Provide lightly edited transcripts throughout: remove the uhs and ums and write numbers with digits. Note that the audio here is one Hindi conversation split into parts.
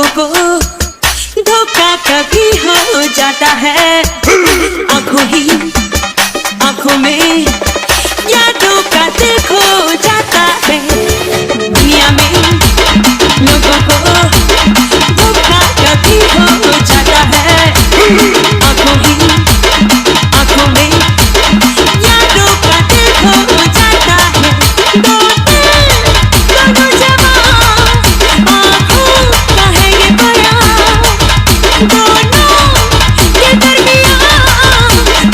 लोगों को धोखा कभी हो जाता है। आंखों में यादों का दिल खो जाता है। दुनिया में लोगों को धोखा कभी हो जाता है। आंखों में यादों का दिल खो जाता है। दोनों जवां आंखों का है ये बयां, दोनों के दरमियां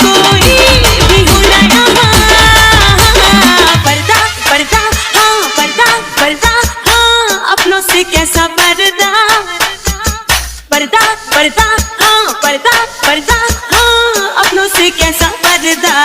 कोई भी हो ना यहाँ। पर्दा हाँ, अपनों से कैसा पर्दा। पर्दा हाँ, अपनों से कैसा पर्दा।